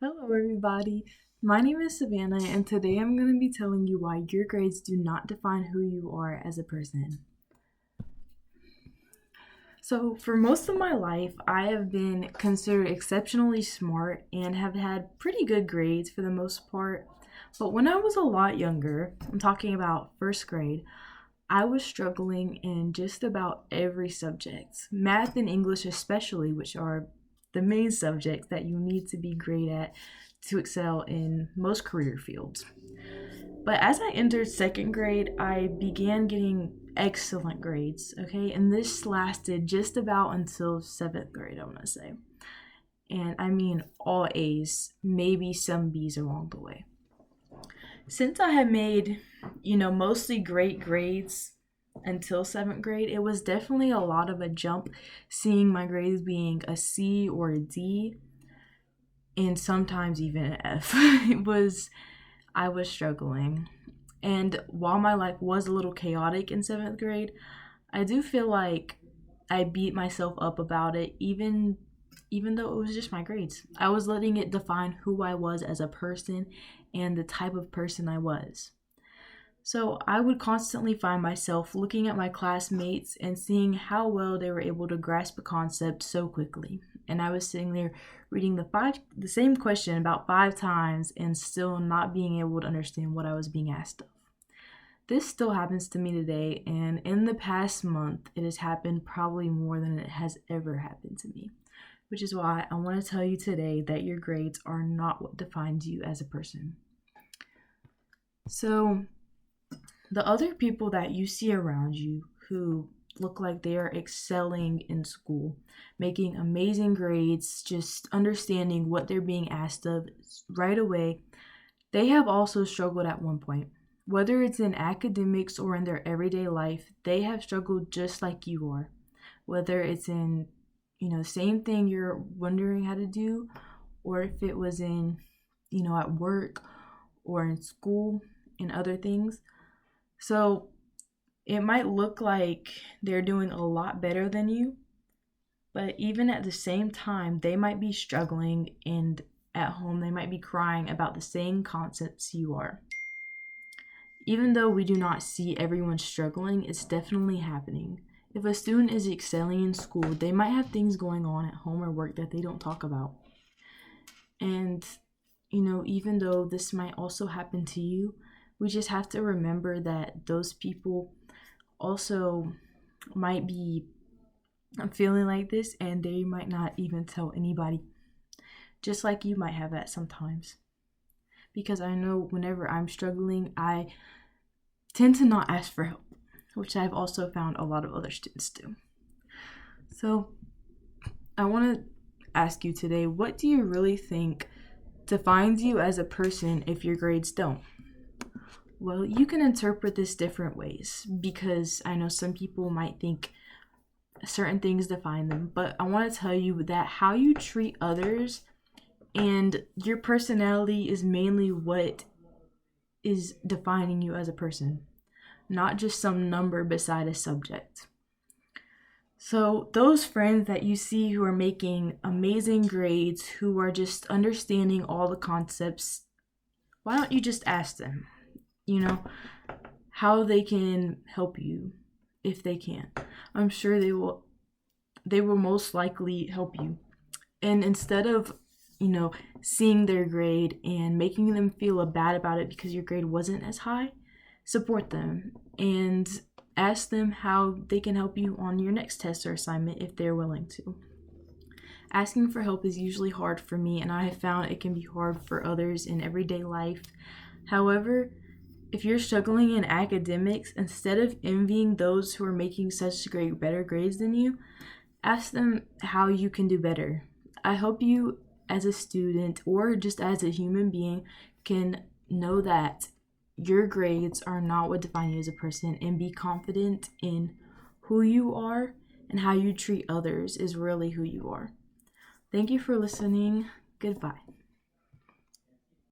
Hello, everybody. My name is Savanna, and today I'm going to be telling you why your grades do not define who you are as a person. So, for most of my life, I have been considered exceptionally smart and have had pretty good grades for the most part. But when I was a lot younger, I'm talking about first grade, I was struggling in just about every subject, math and English especially, which are the main subjects that you need to be great at to excel in most career fields. But as I entered second grade, I began getting excellent grades, okay? And this lasted just about until seventh grade, I want to say. And I mean all A's, maybe some B's along the way. Since I had made, mostly great grades until seventh grade, it was definitely a lot of a jump seeing my grades being a C or a D and sometimes even an F. I was struggling. And while my life was a little chaotic in seventh grade, I do feel like I beat myself up about it, even though it was just my grades. I was letting it define who I was as a person and the type of person I was. So I would constantly find myself looking at my classmates and seeing how well they were able to grasp a concept so quickly. And I was sitting there reading the same question about 5 times and still not being able to understand what I was being asked of. This still happens to me today, and in the past month, it has happened probably more than it has ever happened to me, which is why I want to tell you today that your grades are not what defines you as a person. So, the other people that you see around you who look like they are excelling in school, making amazing grades, just understanding what they're being asked of right away, they have also struggled at one point. Whether it's in academics or in their everyday life, they have struggled just like you are. Whether it's in, same thing you're wondering how to do, or if it was in, at work or in school and other things. So it might look like they're doing a lot better than you, but even at the same time, they might be struggling and at home they might be crying about the same concepts you are. Even though we do not see everyone struggling, it's definitely happening. If a student is excelling in school, they might have things going on at home or work that they don't talk about. And, even though this might also happen to you, we just have to remember that those people also might be feeling like this and they might not even tell anybody, just like you might have that sometimes. Because I know whenever I'm struggling, I tend to not ask for help, which I've also found a lot of other students do. So I want to ask you today, what do you really think defines you as a person if your grades don't? Well, you can interpret this different ways because I know some people might think certain things define them, but I want to tell you that how you treat others and your personality is mainly what is defining you as a person, not just some number beside a subject. So, those friends that you see who are making amazing grades, who are just understanding all the concepts, why don't you just ask them, how they can help you if they can? I'm sure they will most likely help you. And instead of, seeing their grade and making them feel bad about it because your grade wasn't as high, support them and ask them how they can help you on your next test or assignment if they're willing to. Asking for help is usually hard for me, and I have found it can be hard for others in everyday life. However, if you're struggling in academics, instead of envying those who are making such better grades than you, ask them how you can do better. I hope you, as a student or just as a human being, can know that your grades are not what define you as a person, and be confident in who you are, and how you treat others is really who you are. Thank you for listening. Goodbye.